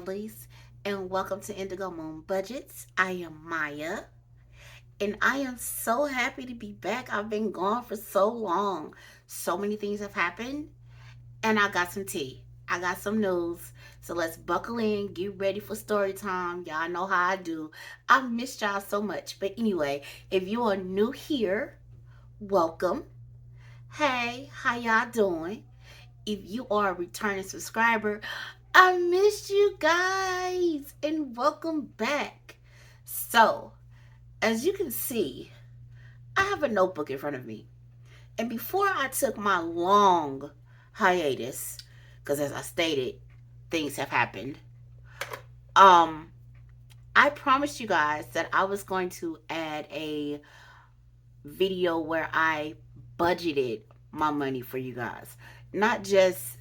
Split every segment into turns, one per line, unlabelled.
lovelies, and welcome to Indigo Moon Budgets. I am Maya, and I am so happy to be back. I've been gone for so long. So many things have happened, and I got some tea. I got some news. So let's buckle in, get ready for story time. Y'all know how I do. I missed y'all so much. But anyway, if you are new here, welcome. Hey, how y'all doing? If you are a returning subscriber, I missed you guys and welcome back. So, as you can see, I have a notebook in front of me. And before I took my long hiatus, because as I stated, things have happened, um, I promised you guys that I was going to add a video where I budgeted my money for you guys. Not just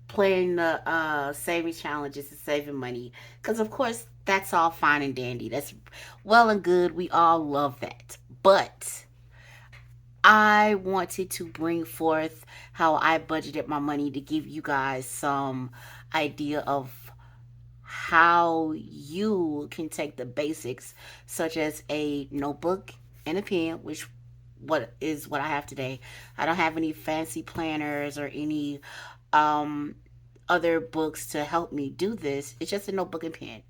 playing the saving challenges and saving money. Because, of course, that's all fine and dandy. That's well and good. We all love that. But I wanted to bring forth how I budgeted my money to give you guys some idea of how you can take the basics, such as a notebook and a pen, which what I have today. I don't have any fancy planners or any um other books to help me do this. It's just a notebook and pen.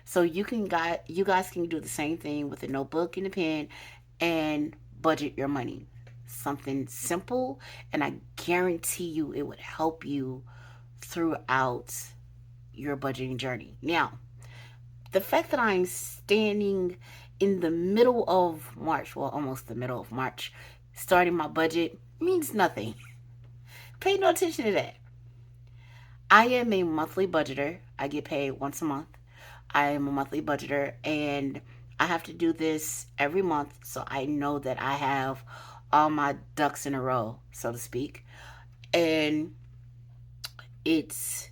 So you guys can do the same thing with a notebook and a pen and budget your money. Something simple, and I guarantee you it would help you throughout your budgeting journey. Now, the fact that I'm standing in the middle of March, well, almost the middle of March, starting my budget means nothing. Pay no attention to that. I am a monthly budgeter. I get paid once a month. I am a monthly budgeter, and I have to do this every month so I know that I have all my ducks in a row, so to speak. And it's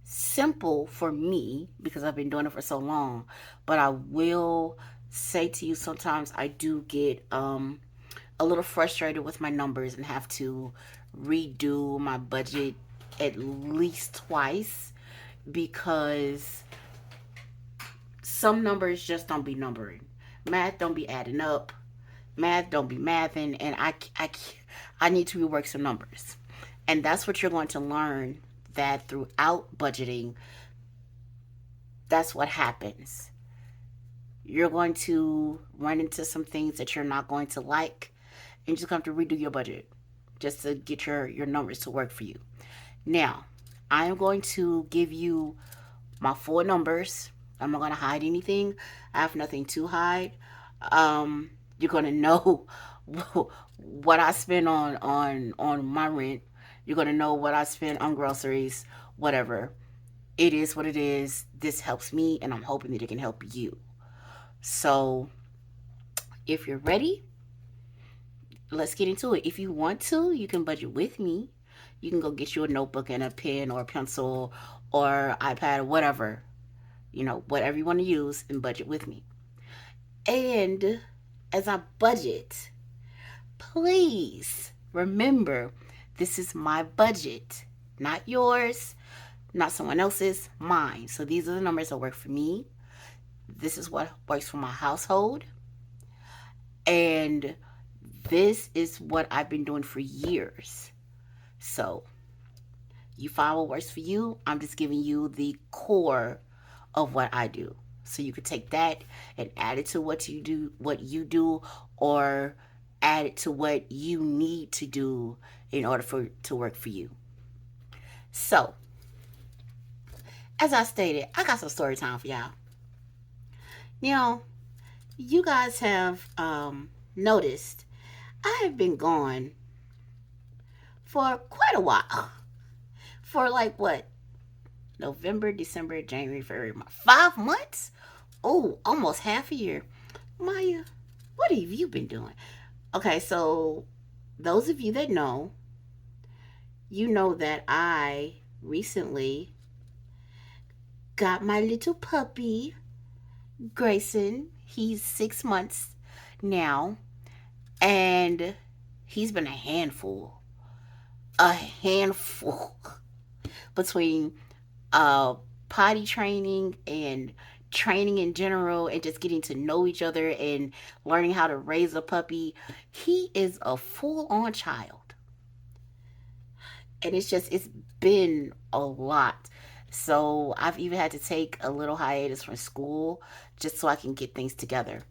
simple for me because I've been doing it for so long, but I will say to you sometimes I do get a little frustrated with my numbers and have to redo my budget at least twice because some numbers just don't be numbering. Math don't be adding up. Math don't be mathing, and I need to rework some numbers. And that's what you're going to learn, that throughout budgeting, that's what happens. You're going to run into some things that you're not going to like, and you just have to redo your budget just to get your numbers to work for you. Now, I am going to give you my full numbers. I'm not going to hide anything. I have nothing to hide. You're going to know what I spend on my rent. You're going to know what I spend on groceries, whatever. It is what it is. This helps me, and I'm hoping that it can help you. So, if you're ready, let's get into it. If you want to, you can budget with me. You can go get you a notebook and a pen or a pencil or iPad or whatever, whatever you want to use, and budget with me. And as I budget, please remember this is my budget, not yours, not someone else's, mine. So these are the numbers that work for me. This is what works for my household. And this is what I've been doing for years. So you find what works for you. I'm just giving you the core of what I do. So you could take that and add it to what you do, or add it to what you need to do in order for it to work for you. So, as I stated, I got some story time for y'all. Now, you guys have noticed I have been gone for quite a while. For like what? November, December, January, February, March. 5 months? Oh, almost half a year. Maya, what have you been doing? Okay, so those of you that know, you know that I recently got my little puppy, Grayson. He's 6 months now, and he's been a handful. A handful between potty training and training in general and just getting to know each other and learning how to raise a puppy. He is a full on child. And it's been a lot. So I've even had to take a little hiatus from school just so I can get things together.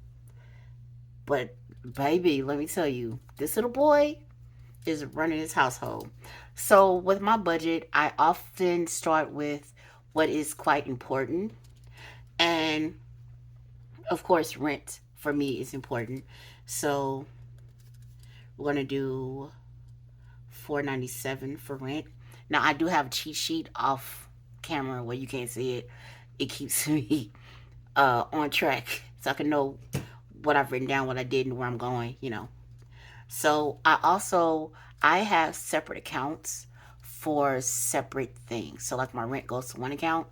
But baby, let me tell you, this little boy is running his household. So with my budget, I often start with what is quite important. And of course, rent for me is important. So we're gonna do 497 for rent. Now I do have a cheat sheet off camera where you can't see it. It keeps me on track so I can know what I've written down, what I did, and where I'm going. So I have separate accounts for separate things. So like my rent goes to one account,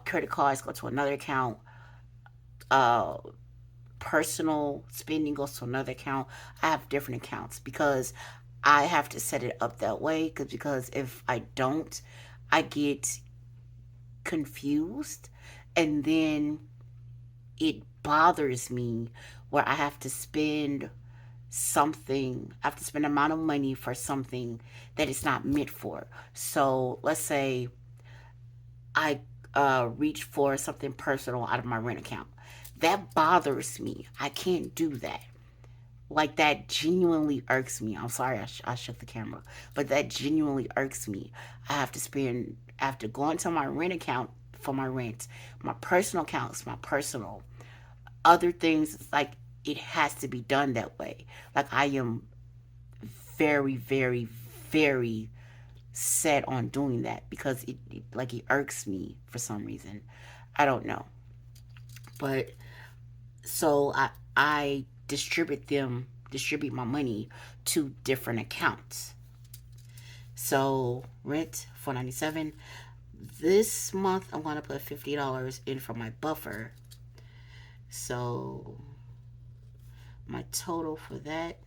credit cards go to another account, uh, personal spending goes to another account. I have different accounts because I have to set it up that way because if I don't, I get confused and then it bothers me where I have to spend an amount of money for something that it's not meant for. So let's say I reach for something personal out of my rent account. That bothers me. I can't do that. Like that genuinely irks me. I'm sorry I shut the camera, but that genuinely irks me. I have to go into my rent account for my rent. My personal accounts, my personal. Other things, it's like it has to be done that way. Like I am very, very, very set on doing that because it irks me for some reason. I don't know. But so I distribute my money to different accounts. So rent 497. This month I'm gonna put $50 in for my buffer. So my total for that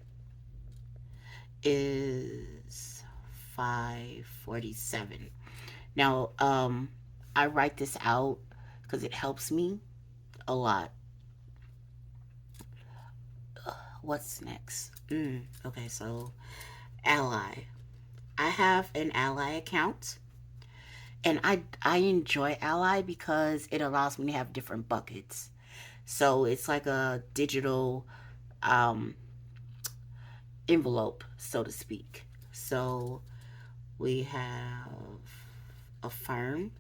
is 547. Now I write this out because it helps me a lot. What's next? Okay, so Ally. I have an Ally account, and I enjoy Ally because it allows me to have different buckets. So it's like a digital um, envelope, so to speak. So we have a firm.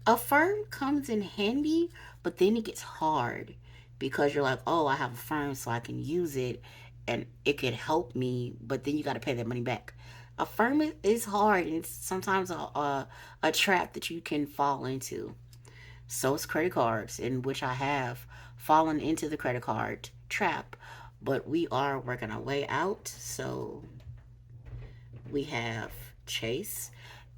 A firm comes in handy, but then it gets hard because you're like, oh, I have a firm, so I can use it and it could help me, but then you got to pay that money back. A firm is hard and it's sometimes a trap that you can fall into. So it's credit cards, in which I have fallen into the credit card trap, but we are working our way out. So we have Chase.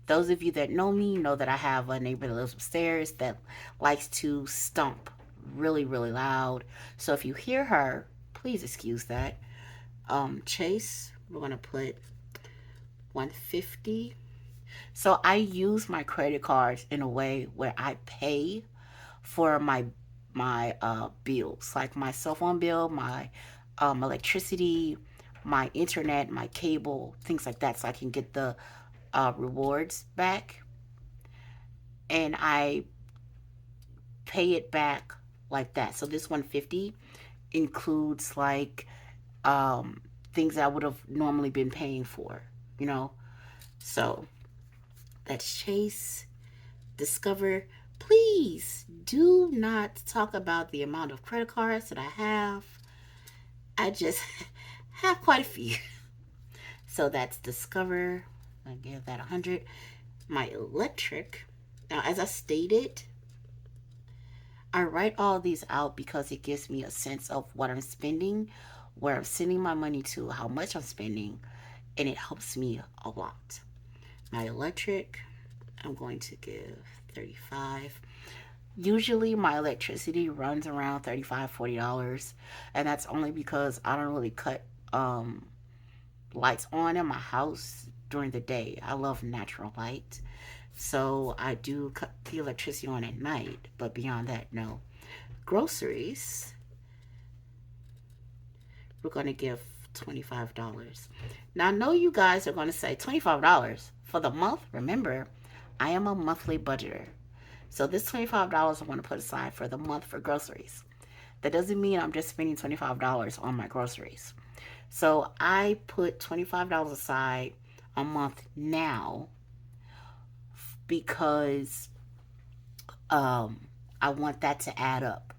Those of you that know me know that I have a neighbor that lives upstairs that likes to stomp really, really loud. So if you hear her, please excuse that. Chase, we're gonna put 150. So I use my credit cards in a way where I pay for my bills, like my cell phone bill, my electricity, my internet, my cable, things like that, so I can get the rewards back, and I pay it back like that. So this 150 includes like um, things I would have normally been paying for, you know. So that's Chase. Discover. Please do not talk about the amount of credit cards that I have. I just have quite a few. So that's Discover. I give that 100. My electric. Now, as I stated, I write all these out because it gives me a sense of what I'm spending, where I'm sending my money to, how much I'm spending, and it helps me a lot. My electric, I'm going to give 35. Usually my electricity runs around $35-$40, and that's only because I don't really cut lights on in my house during the day. I love natural light. So I do cut the electricity on at night, but beyond that, no. Groceries, we're going to give $25. Now, I know you guys are going to say $25 for the month. Remember, I am a monthly budgeter. So this $25 I want to put aside for the month for groceries. That doesn't mean I'm just spending $25 on my groceries. So I put $25 aside a month now because I want that to add up.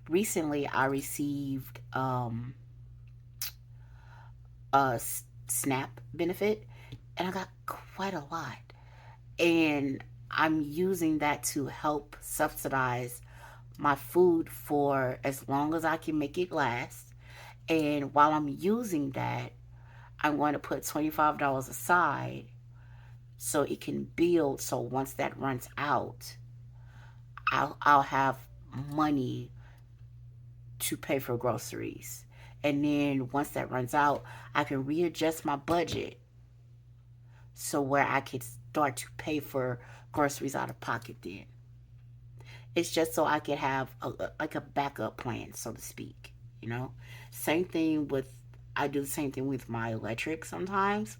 Recently, I received a SNAP benefit, and I got quite a lot. And I'm using that to help subsidize my food for as long as I can make it last. And while I'm using that, I'm going to put $25 aside so it can build. So once that runs out, I'll have money to pay for groceries. And then once that runs out, I can readjust my budget so where I could start to pay for groceries out of pocket then. It's just so I could have like a backup plan, so to speak. You know, same thing with I do the same thing with my electric sometimes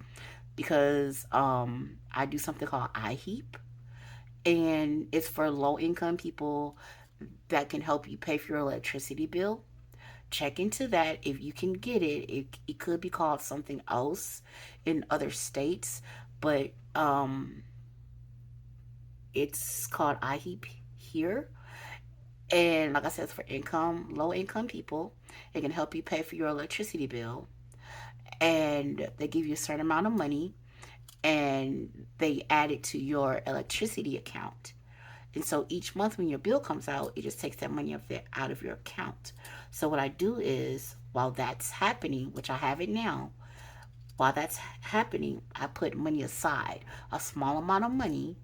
because I do something called iHeap, and it's for low income people that can help you pay for your electricity bill. Check into that if you can get it. It could be called something else in other states, but it's called iHeap here. And like I said, it's for low income people. It can help you pay for your electricity bill. And they give you a certain amount of money and they add it to your electricity account. And so each month when your bill comes out, it just takes that money out of your account. So what I do is while that's happening, which I have it now, while that's happening, I put money aside, a small amount of money.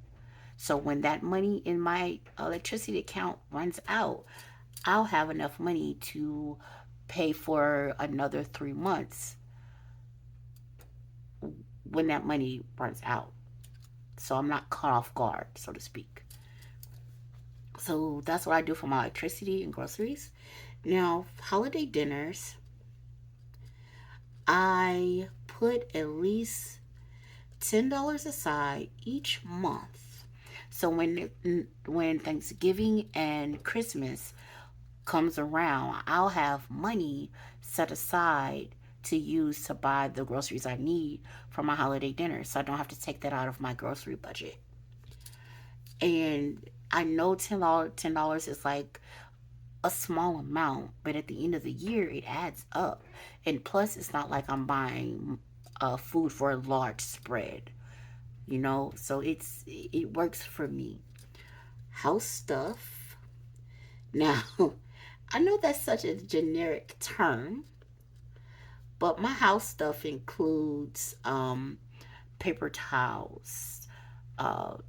So when that money in my electricity account runs out, I'll have enough money to pay for another 3 months when that money runs out. So I'm not caught off guard, so to speak. So that's what I do for my electricity and groceries. Now, holiday dinners, I put at least $10 aside each month. So when Thanksgiving and Christmas comes around, I'll have money set aside to use to buy the groceries I need for my holiday dinner. So I don't have to take that out of my grocery budget. And I know $10 is like a small amount, but at the end of the year, it adds up. And plus, it's not like I'm buying food for a large spread, you know. So it works for me. House stuff. Now, I know that's such a generic term, but my house stuff includes paper towels,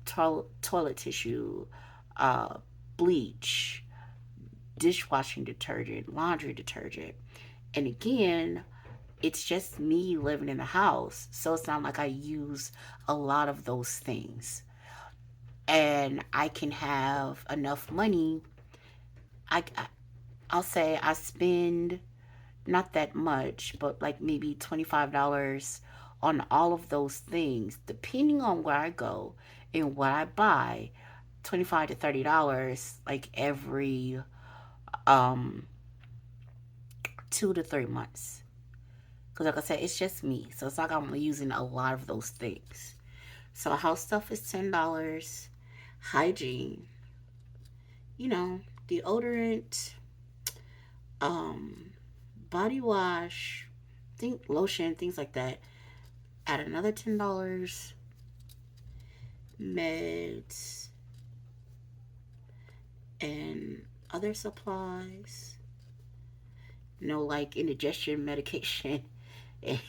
toilet tissue, uh, bleach, dishwashing detergent, laundry detergent. And again, it's just me living in the house. So it's not like I use a lot of those things. And I can have enough money. I'll say I spend not that much, but like maybe $25 on all of those things, depending on where I go and what I buy. $25 to $30 like every um 2 to 3 months. Because like I said, it's just me. So it's like I'm using a lot of those things. So house stuff is $10. Hygiene, you know, deodorant, um, body wash, think lotion, things like that. Add another $10. Meds and other supplies. No, like indigestion medication and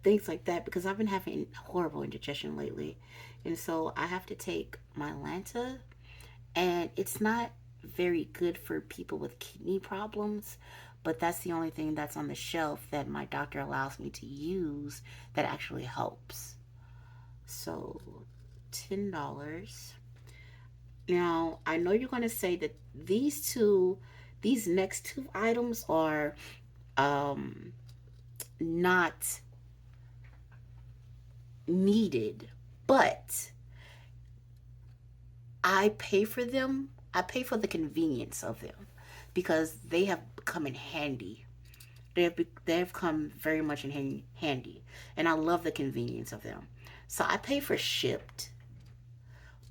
things like that because I've been having horrible indigestion lately. And so I have to take my Lanta, and it's not very good for people with kidney problems, but that's the only thing that's on the shelf that my doctor allows me to use that actually helps. So $10. Now, I know you're going to say that these next two items are um, not needed, but I pay for them. I pay for the convenience of them because they have come in handy. They have come very much in handy, and I love the convenience of them. So I pay for shipped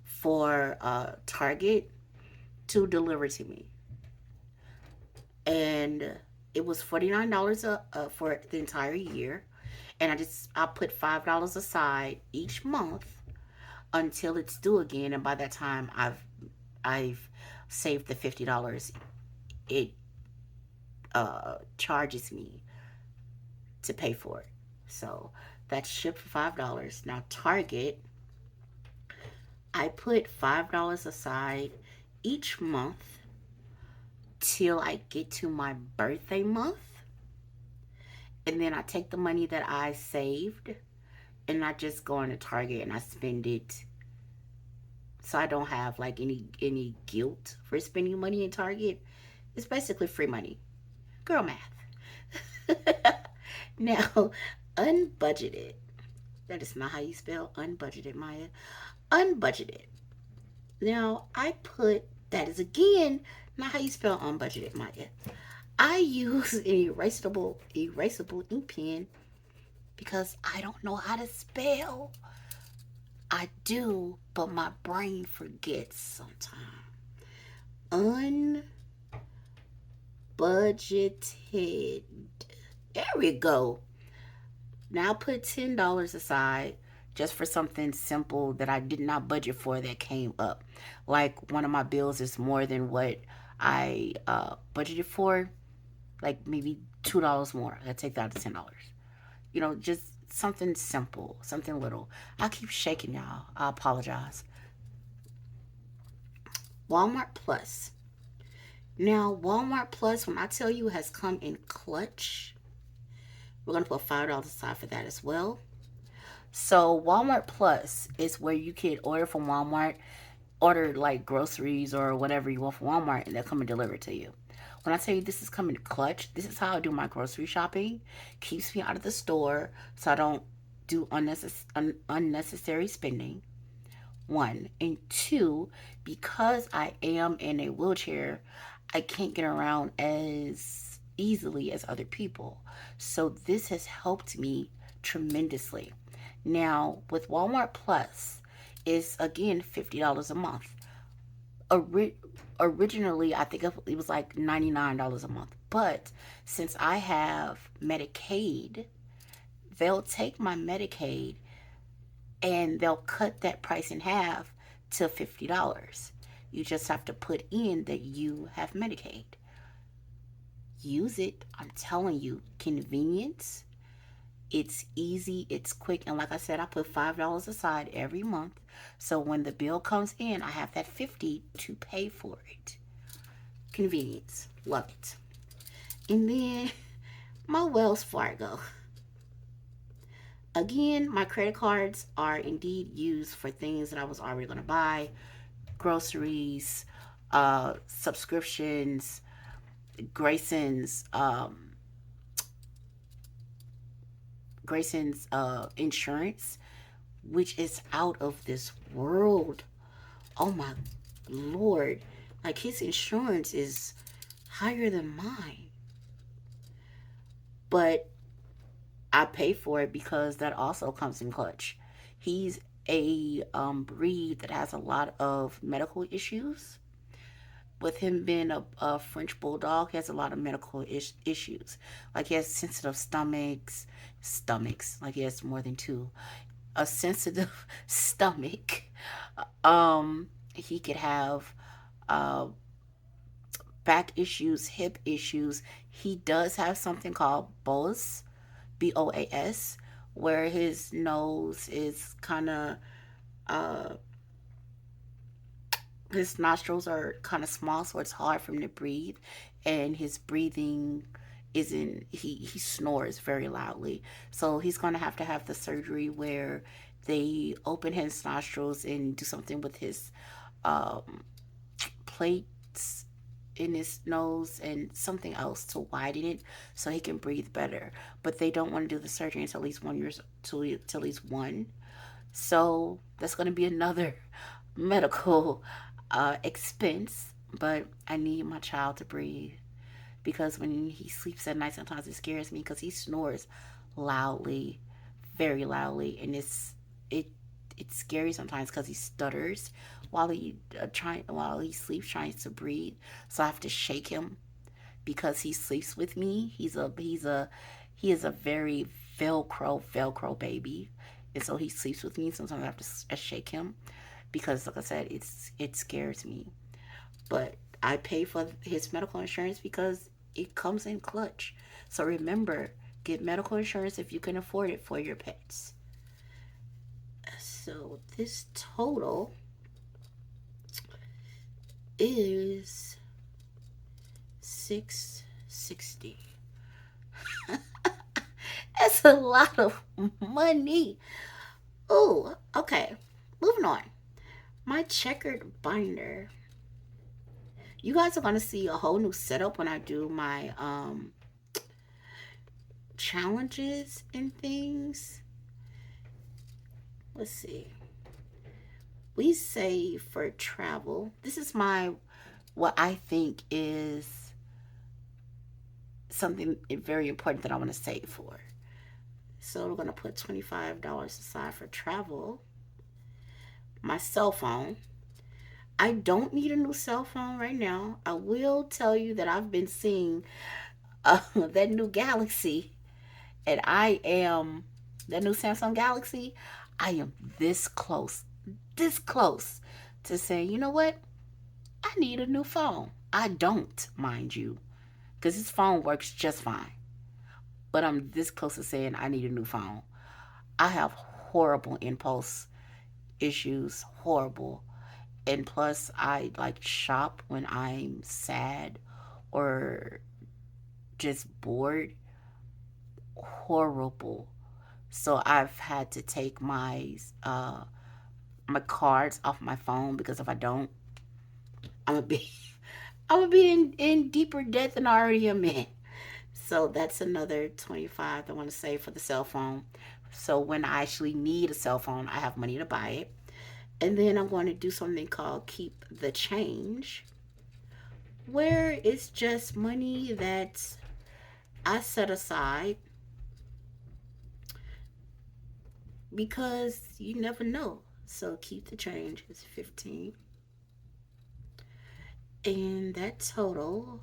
for Target to deliver to me, and it was $49 for the entire year, and I put $5 aside each month until it's due again, and by that time I've saved the $50 it charges me to pay for it. So that's shipped for $5. Now Target, I put $5 aside each month till I get to my birthday month. And then I take the money that I saved and I just go into Target and I spend it. So I don't have like any guilt for spending money in Target. It's basically free money. Girl math. Now, unbudgeted. That is not how you spell unbudgeted, Maya. Unbudgeted. Now, I put that is again not how you spell unbudgeted, Maya. I use an erasable ink pen because I don't know how to spell. I do, but my brain forgets sometimes. Unbudgeted. There we go. Now put $10 aside just for something simple that I did not budget for that came up. Like one of my bills is more than what I budgeted for, like maybe $2 more. I take that out to $10. Just something simple, something little. I keep shaking y'all. I apologize. Walmart Plus. Now, Walmart Plus, when I tell you, has come in clutch. We're going to put $5 aside for that as well. So, Walmart Plus is where you can order from Walmart, order like groceries or whatever you want from Walmart, and they'll come and deliver it to you. When I tell you this is coming in clutch, this is how I do my grocery shopping. Keeps me out of the store so I don't do unnecessary spending. One. And two, because I am in a wheelchair, I can't get around as easily as other people. So this has helped me tremendously. Now, with Walmart Plus, it's again $50 a month. Originally, I think it was like $99 a month. But since I have Medicaid, they'll take my Medicaid and they'll cut that price in half to $50. You just have to put in that you have Medicaid. Use it. I'm telling you, convenience. It's easy, it's quick, and like I said, I put $5 aside every month. So when the bill comes in, I have that 50 to pay for it. Convenience. Love it. And then my Wells Fargo. Again, my credit cards are indeed used for things that I was already going to buy. Groceries, subscriptions, Grayson's insurance, which is out of this world. Oh my Lord. Like his insurance is higher than mine. But I pay for it because that also comes in clutch. He's a breed that has a lot of medical issues. With him being a French bulldog, he has a lot of medical issues. Like he has sensitive stomachs. Like he has more than two. A sensitive stomach. He could have uh, back issues, hip issues. He does have something called Boas, BOAS, where his nose is kind of uh, his nostrils are kind of small, so it's hard for him to breathe, and his breathing isn't he snores very loudly. So he's going to have the surgery where they open his nostrils and do something with his um, plates in his nose and something else to widen it so he can breathe better. But they don't want to do the surgery until he's 1 years till he's one. So that's going to be another medical expense. But I need my child to breathe because when he sleeps at night, sometimes it scares me because he snores loudly, very loudly, and it's scary sometimes because he stutters while he sleeps trying to breathe. So I have to shake him because he sleeps with me. He is a very Velcro baby, and so he sleeps with me. Sometimes I have to shake him because, like I said, it scares me. But I pay for his medical insurance because it comes in clutch. So remember, get medical insurance if you can afford it for your pets. So this total is 660. That's a lot of money. Oh, okay. Moving on. My checkered binder. You guys are gonna see a whole new setup when I do my challenges and things. Let's see. We save for travel. This is my what I think is something very important that I want to save for. So we're gonna put $25 aside for travel. My cell phone. I don't need a new cell phone right now. I will tell you that I've been seeing that new Galaxy, and I am that new Samsung Galaxy. I am this close to saying, you know what? I need a new phone. I don't, mind you, because this phone works just fine. But I'm this close to saying I need a new phone. I have horrible impulse issues, horrible. And plus, I like shop when I'm sad or just bored. Horrible. So I've had to take my cards off my phone because if I don't, I'm gonna be I'm gonna be in deeper debt than I already am in. So that's another 25 I want to save for the cell phone. So when I actually need a cell phone, I have money to buy it. And then I'm going to do something called keep the change, where it's just money that I set aside because you never know. So keep the change is 15. And that total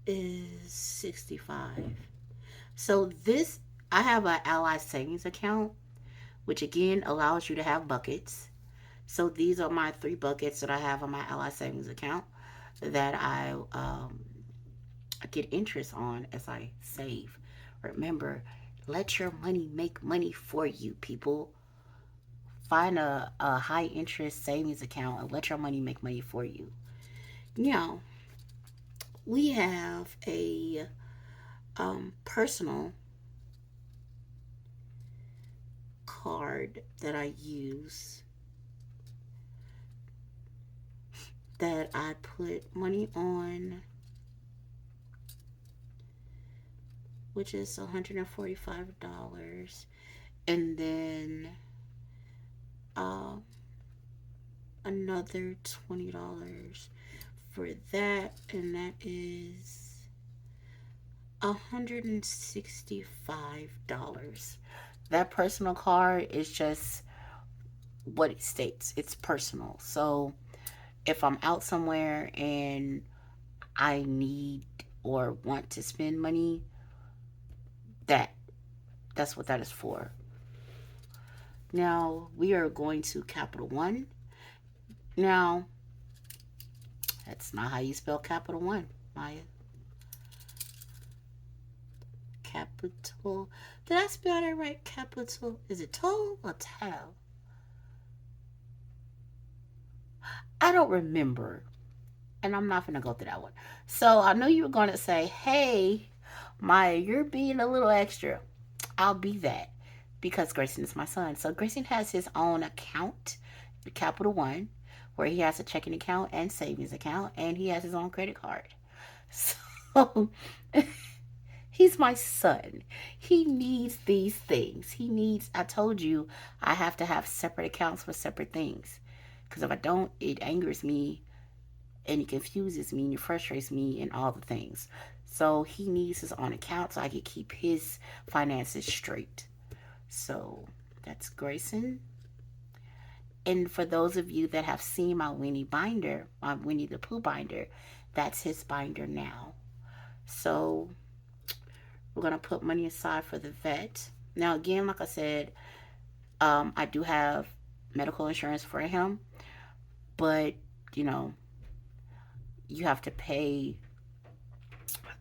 is 65. So this I have an Ally savings account, which again allows you to have buckets. So these are my three buckets that I have on my Ally savings account that I get interest on as I save. Remember, let your money make money for you, people. Find a high interest savings account and let your money make money for you. Now, we have a personal card that I use that I put money on, which is $145, and then um, another $20 for that, and that is $165. That personal card is just what it states. It's personal. So if I'm out somewhere and I need or want to spend money, that that's what that is for. Now we are going to Capital One. Now that's not how you spell Capital One, Maya. Capital. Did I spell that right? Capital. Is it toe or tau? I don't remember. And I'm not gonna go through that one. So I know you were gonna say, "Hey, Maya, you're being a little extra." I'll be that because Grayson is my son. So Grayson has his own account, the Capital One, where he has a checking account and savings account, and he has his own credit card. So he's my son. He needs these things. He needs, I told you, I have to have separate accounts for separate things. Because if I don't, it angers me and it confuses me and it frustrates me and all the things. So he needs his own account so I can keep his finances straight. So that's Grayson. And for those of you that have seen my Winnie binder, my Winnie the Pooh binder, that's his binder now. So we're gonna put money aside for the vet. Now again, like I said, I do have medical insurance for him, but you know, you have to pay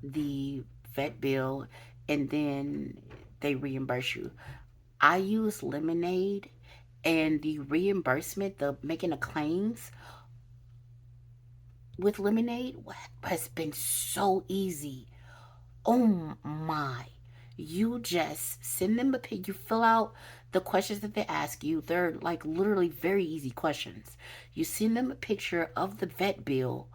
the vet bill and then they reimburse you. I use Lemonade, and the reimbursement, the making the claims with Lemonade has been so easy. Oh my. You just send them a pic. You fill out the questions that they ask you. They're like literally very easy questions. You send them a picture of the vet bill,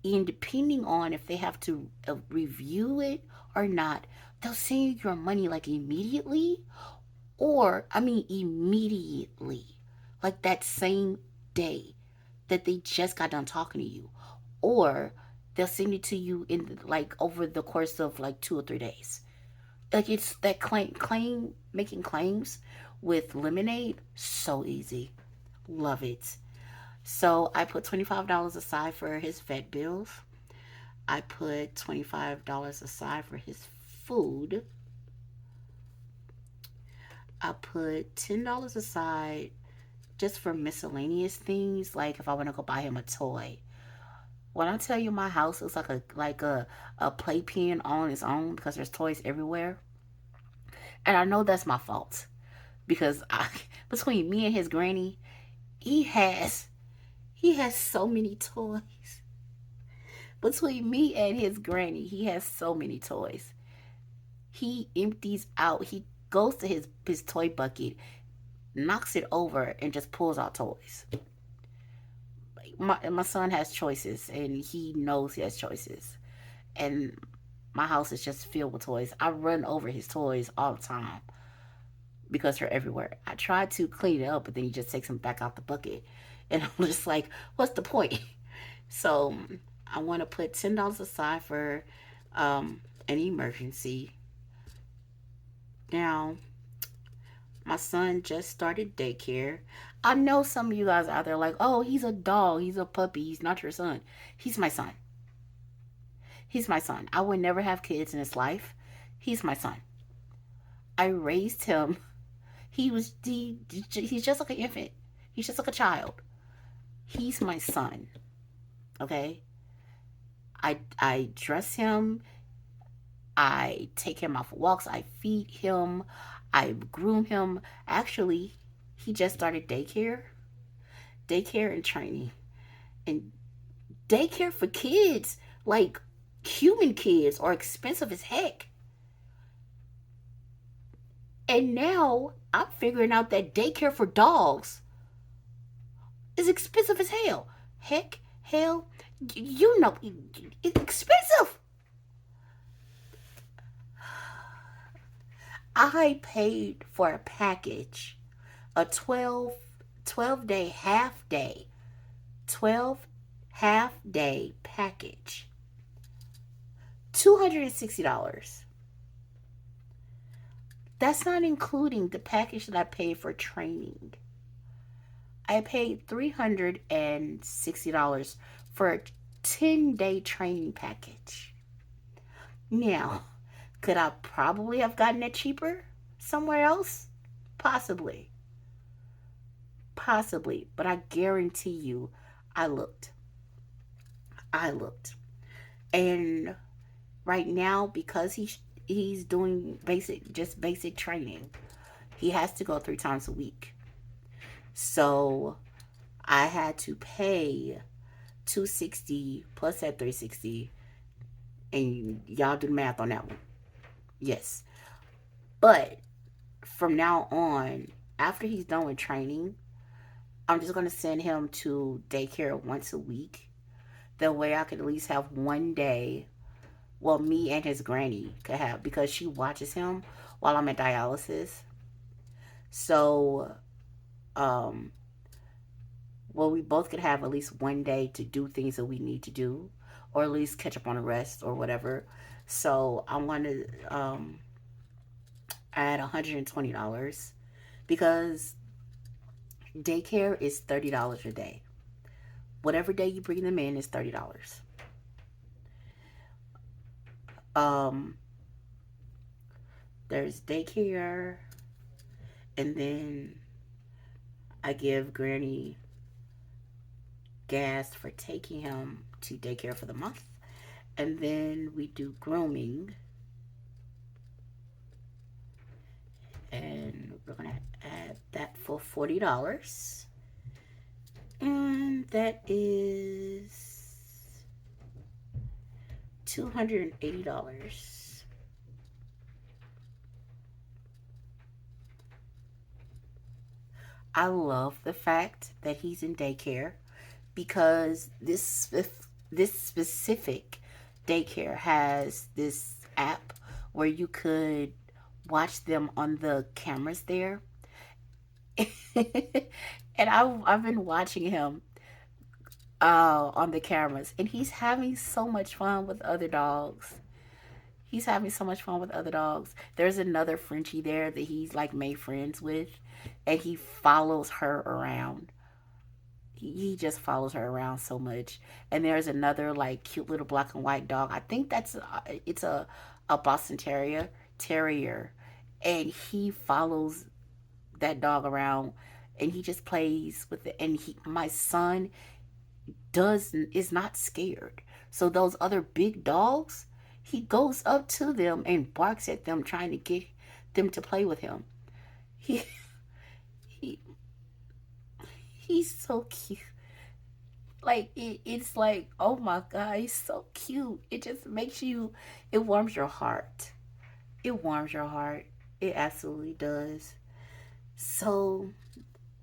and depending on if they have to review it or not, they'll send you your money like immediately, or I mean immediately, like that same day that they just got done talking to you, or they'll send it to you in like over the course of like 2 or 3 days. Like it's that claim making claims with Lemonade, so easy. Love it. So I put $25 aside for his vet bills. I put $25 aside for his food. I put $10 aside just for miscellaneous things, like if I want to go buy him a toy. When I tell you my house is like a playpen on its own because there's toys everywhere, and I know that's my fault because between me and his granny, he has he has so many toys. Between me and his granny, he has so many toys. He empties out. He goes to his toy bucket, knocks it over, and just pulls out toys. My son has choices, and he knows he has choices. And my house is just filled with toys. I run over his toys all the time because they're everywhere. I try to clean it up, but then he just takes them back out the bucket. And I'm just like, what's the point? So I want to put $10 aside for an emergency. Now, my son just started daycare. I know some of you guys out there like, oh, he's a dog, he's a puppy, he's not your son. He's my son. He's my son. I would never have kids in his life. He's my son. I raised him. He's just like an infant. He's just like a child. He's my son. Okay? I dress him. I take him out for walks. I feed him. I groom him. Actually, he just started daycare and training. And daycare for kids, like human kids, are expensive as heck. And now I'm figuring out that daycare for dogs is expensive as hell. Heck, hell, you know, it's expensive. I paid for a package, a 12 day half day, 12 half day package, $260. That's not including the package that I paid for training. I paid $360 for a 10-day training package. Now, could I probably have gotten it cheaper somewhere else? Possibly. Possibly. But I guarantee you, I looked. I looked. And right now, because he's doing basic training, he has to go 3 times a week. So I had to pay 260 plus that 360, and y'all do the math on that one. Yes. But from now on, after he's done with training, I'm just going to send him to daycare once a week. That way I could at least have one day. Well, me and his granny could have, because she watches him while I'm at dialysis. So, um, well, we both could have at least one day to do things that we need to do, or at least catch up on the rest or whatever. So I'm going to add $120 because daycare is $30 a day. Whatever day you bring them in is $30. Um, there's daycare, and then I give Granny gas for taking him to daycare for the month, and then we do grooming, and we're gonna add that for $40, and that is $280. I love the fact that he's in daycare because this specific daycare has this app where you could watch them on the cameras there. And I've been watching him on the cameras, and he's having so much fun with other dogs. He's having so much fun with other dogs. There's another Frenchie there that he's like made friends with, and he follows her around. He just follows her around so much. And there's another like cute little black and white dog. I think it's a Boston Terrier, and he follows that dog around, and he just plays with it. And my son is not scared. So those other big dogs, he goes up to them and barks at them, trying to get them to play with him. He he he's so cute. Like it's like, oh my god, he's so cute. It just makes you, it warms your heart. It warms your heart. It absolutely does. So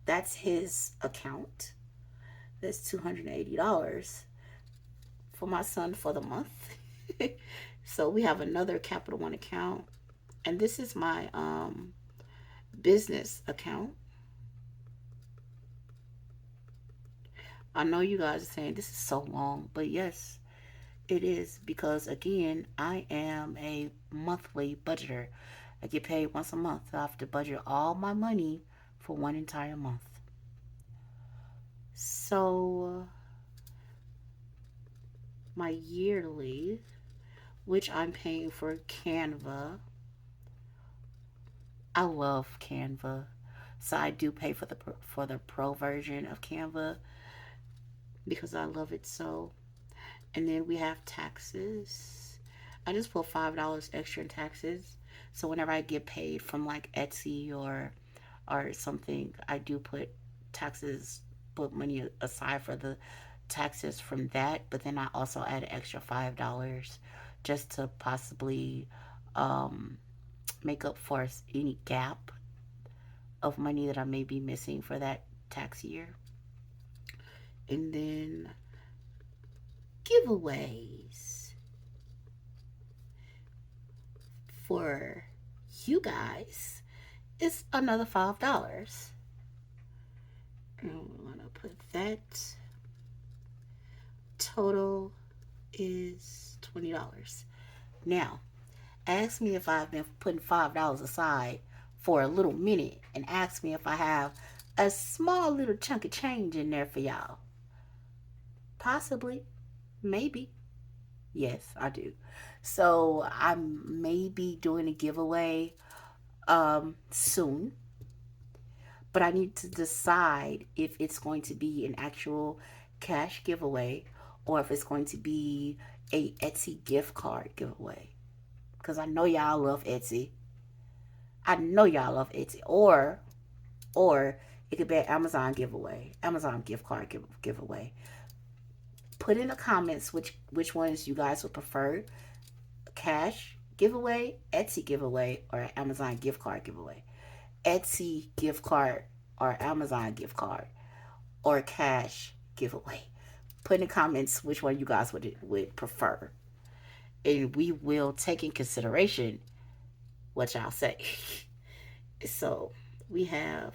that's his account. That's $280 for my son for the month. So we have another Capital One account, and this is my business account. I know you guys are saying this is so long, but yes, it is, because again, I am a monthly budgeter. I get paid once a month. So I have to budget all my money for one entire month. So my yearly, which I'm paying for Canva. I love Canva. So I do pay for the pro version of Canva because I love it so. And then we have taxes. I just put $5 extra in taxes. So whenever I get paid from like Etsy or something, I do put money aside for the taxes from that. But then I also add an extra $5 just to possibly um, make up for any gap of money that I may be missing for that tax year. And then giveaways for you guys is another $5. And we're gonna put that. Total is $20. Now, ask me if I've been putting $5 aside for a little minute, and ask me if I have a small little chunk of change in there for y'all. Possibly. Maybe. Yes, I do. So I may be doing a giveaway soon, but I need to decide if it's going to be an actual cash giveaway or if it's going to be a Etsy gift card giveaway. Because I know y'all love Etsy. I know y'all love Etsy. Or it could be an Amazon giveaway, Amazon gift card giveaway. Put in the comments which ones you guys would prefer: cash giveaway, Etsy giveaway, or Amazon gift card giveaway. Etsy gift card or Amazon gift card or cash giveaway. Put in the comments which one you guys would prefer, and we will take in consideration what y'all say. So we have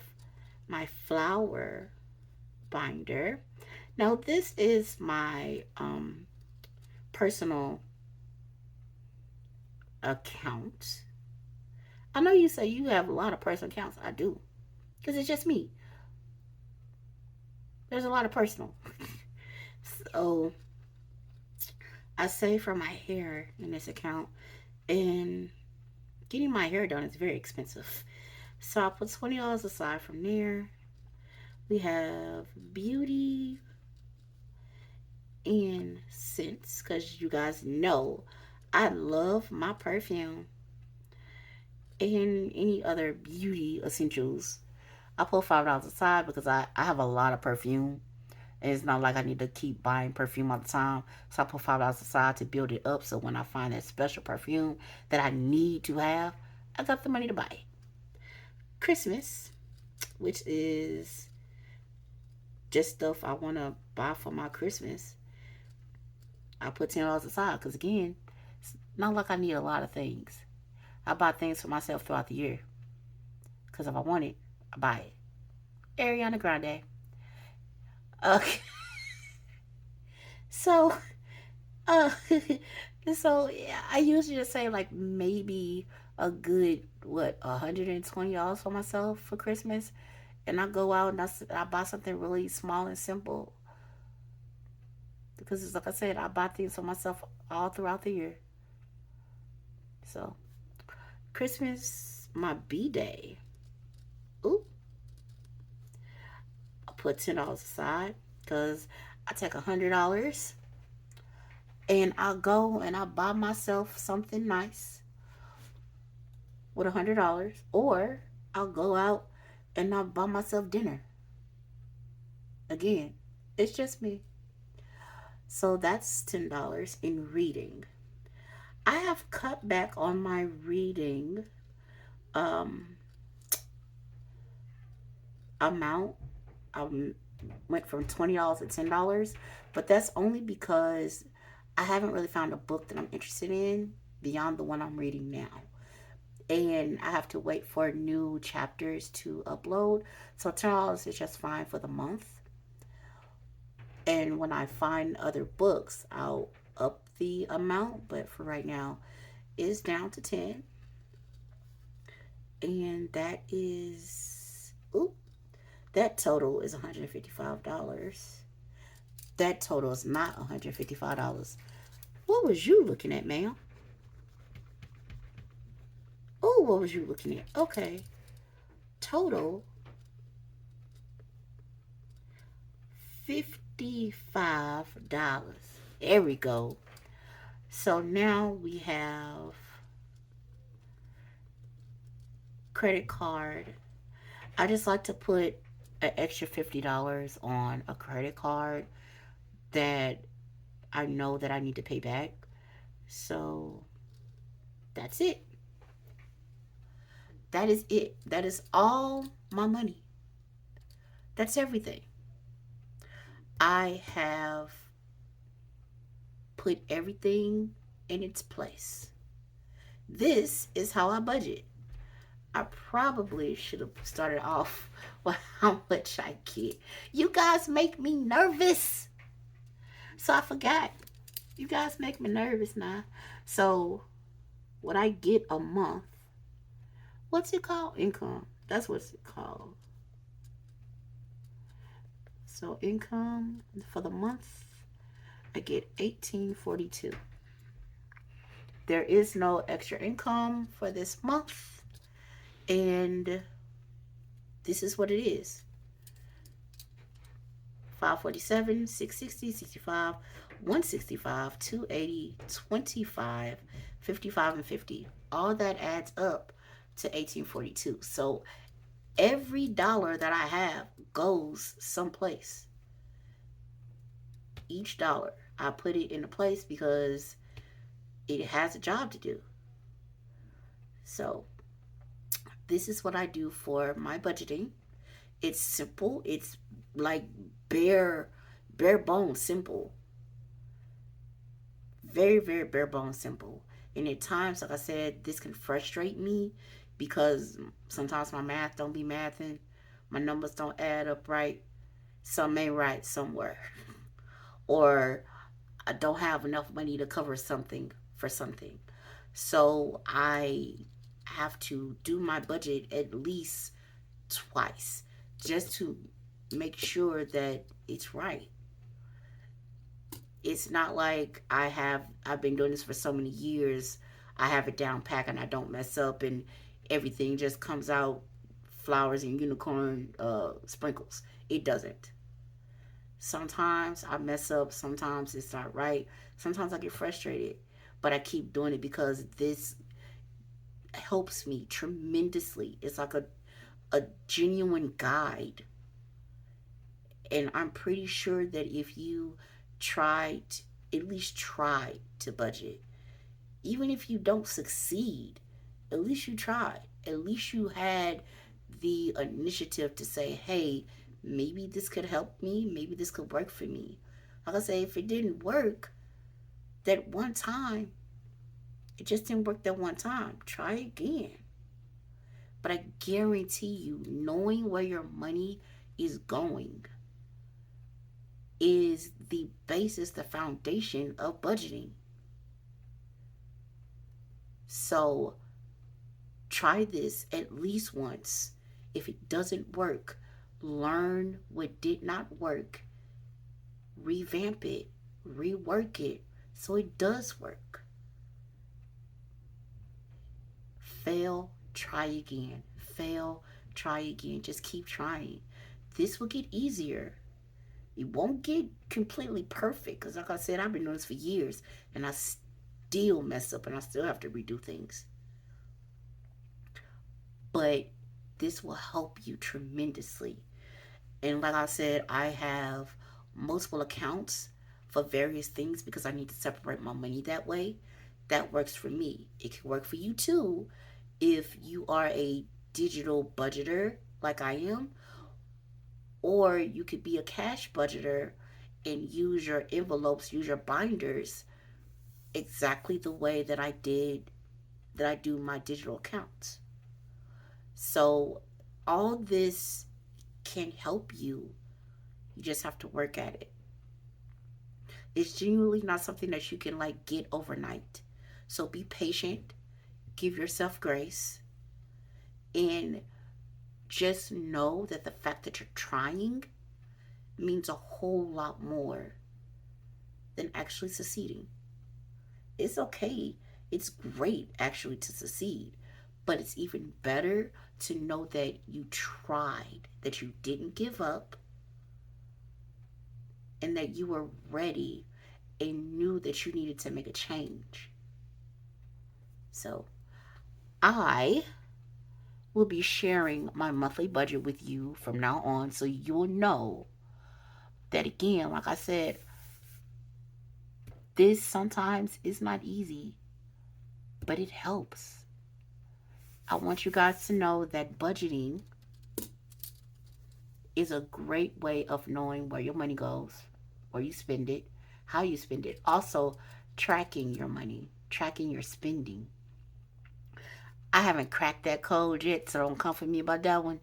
my flower binder. Now this is my personal account. I know you say you have a lot of personal accounts. I do, because it's just me. There's a lot of personal. So I save for my hair in this account, and getting my hair done is very expensive. So I put $20 aside from there. We have beauty and scents, because you guys know I love my perfume and any other beauty essentials. I put $5 aside because I have a lot of perfume. And it's not like I need to keep buying perfume all the time. So I put $5 aside to build it up. So when I find that special perfume that I need to have, I got the money to buy it. Christmas, which is just stuff I want to buy for my Christmas. I put $10 aside because, again, it's not like I need a lot of things. I buy things for myself throughout the year. Because if I want it, I buy it. Ariana Grande. Okay. So, uh, so yeah, I usually just say like maybe a good $120 for myself for Christmas, and I go out and I buy something really small and simple because it's like I said, I buy things for myself all throughout the year. So Christmas, my B day. Ooh, I put $10 aside because I take $100 and I go and I buy myself something nice with $100, or I'll go out and I'll buy myself dinner. Again, it's just me. So that's $10 in reading. I have cut back on my reading um, amount. I went from $20 to $10, but that's only because I haven't really found a book that I'm interested in beyond the one I'm reading now. And I have to wait for new chapters to upload. So $10 is just fine for the month. And when I find other books, I'll up the amount. But for right now, it's down to 10. And that is, ooh, that total is $155. That total is not $155. What was you looking at, ma'am? Oh, what was you looking at? Okay. Total $55. There we go. So now we have credit card. I just like to put an extra $50 on a credit card that I know that I need to pay back. So that's it. That is it. That is all my money. That's everything. I have put everything in its place. This is how I budget. I probably should have started off with how much I get. You guys make me nervous. So I forgot. You guys make me nervous now. So what I get a month, what's it called? Income. That's what's it called. So income for the month, I get $18.42. There is no extra income for this month, and this is what it is. 547, 660, 65, 165, 280, 25, 55, and 50. All that adds up to 1842. So every dollar that I have goes someplace. each dollar. I put it in a place because it has a job to do. So this is what I do for my budgeting. It's simple. It's like bare bare bones simple. Very, very bare bones simple. And at times, like I said, this can frustrate me because sometimes my math don't be mathing, my numbers don't add up right, some ain't right somewhere, or I don't have enough money to cover something for something. So I have to do my budget at least twice just to make sure that it's right. It's not like I've been doing this for so many years. I have it down pat and I don't mess up and everything just comes out flowers and unicorn sprinkles. It doesn't. Sometimes I mess up, sometimes it's not right, sometimes I get frustrated, but I keep doing it because this helps me tremendously. It's like a genuine guide. And I'm pretty sure that if you tried, at least try to budget, even if you don't succeed, at least you tried. At least you had the initiative to say, hey, maybe this could help me. Maybe this could work for me. Like I say, if it didn't work that one time, it just didn't work that one time. Try again. But I guarantee you, knowing where your money is going is the basis, the foundation of budgeting. So try this at least once. If it doesn't work, learn what did not work, revamp it, rework it so it does work. Fail, try again. Fail, try again. Just keep trying. This will get easier. It won't get completely perfect because, like I said, I've been doing this for years and I still mess up and I still have to redo things. But this will help you tremendously. And like I said, I have multiple accounts for various things because I need to separate my money that way. That works for me. It can work for you too if you are a digital budgeter like I am, or you could be a cash budgeter and use your envelopes, use your binders exactly the way that I do my digital accounts. So all this can help you. You just have to work at it. It's genuinely not something that you can like get overnight. So be patient, give yourself grace, and just know that the fact that you're trying means a whole lot more than actually succeeding. It's okay. It's great actually to succeed, but it's even better to know that you tried, that you didn't give up, and that you were ready and knew that you needed to make a change. So, I will be sharing my monthly budget with you from now on so you'll know that, again, like I said, this sometimes is not easy, but it helps. I want you guys to know that budgeting is a great way of knowing where your money goes, where you spend it, how you spend it. Also, tracking your money, tracking your spending. I haven't cracked that code yet, so don't come for me about that one.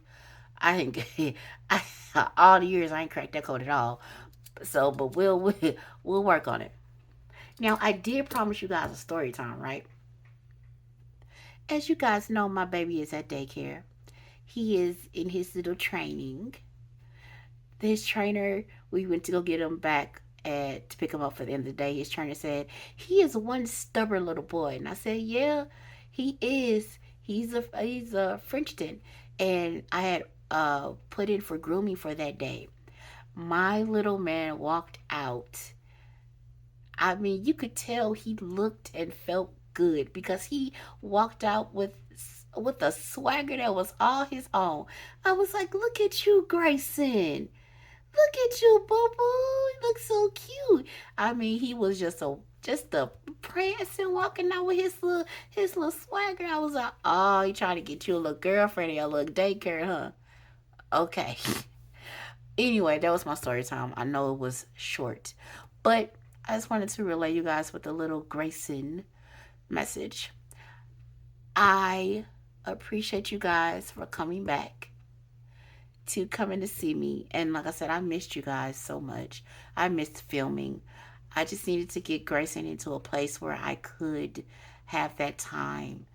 I ain't I, all the years I ain't cracked that code at all. So, but we'll work on it. Now, I did promise you guys a story time, right? As you guys know, my baby is at daycare. He is in his little training. His trainer, we went to go get him back to pick him up for the end of the day. His trainer said he is one stubborn little boy, and I said, yeah, he is. He's a Frenchton, and I had put in for grooming for that day. My little man walked out. I mean, you could tell he looked and felt good because he walked out with a swagger that was all his own. I was like, "Look at you, Grayson. Look at you, boo boo. You look so cute. I mean, he was just a prancing, walking out with his little swagger. I was like, oh, he trying to get you a little girlfriend or a little daycare, huh? Okay. Anyway, that was my story time. I know it was short, but I just wanted to relay you guys with a little Grayson message. I appreciate you guys for coming back to coming to see me. And like I said, I missed you guys so much. I missed filming. I just needed to get Grayson into a place where I could have that time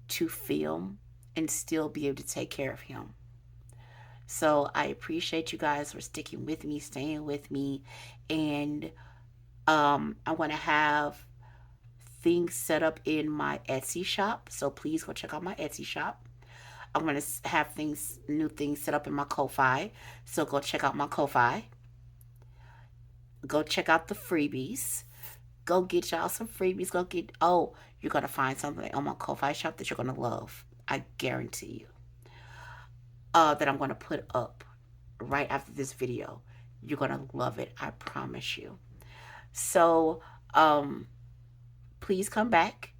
to film and still be able to take care of him. So I appreciate you guys for sticking with me, staying with me, and I want to have things set up in my Etsy shop. So please go check out my Etsy shop. I'm gonna have new things set up in my Ko-fi. So go check out my Ko-fi. Go check out the freebies. Go get y'all some freebies. Go get. Oh, you're gonna find something on my Ko-fi shop that you're gonna love. I guarantee you. That I'm gonna put up right after this video. You're gonna love it. I promise you. So, please come back.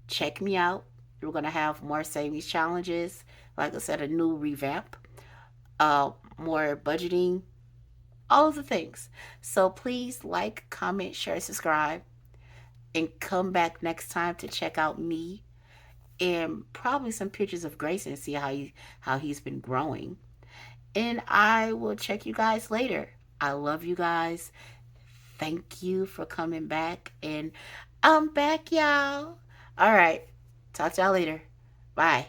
Check me out. We're gonna have more savings challenges. Like I said, a new revamp. More budgeting. All of the things. So please like, comment, share, subscribe, and come back next time to check out me and probably some pictures of Grayson and see how he's been growing. And I will check you guys later. I love you guys. Thank you for coming back. And I'm back, y'all. All right. Talk to y'all later. Bye.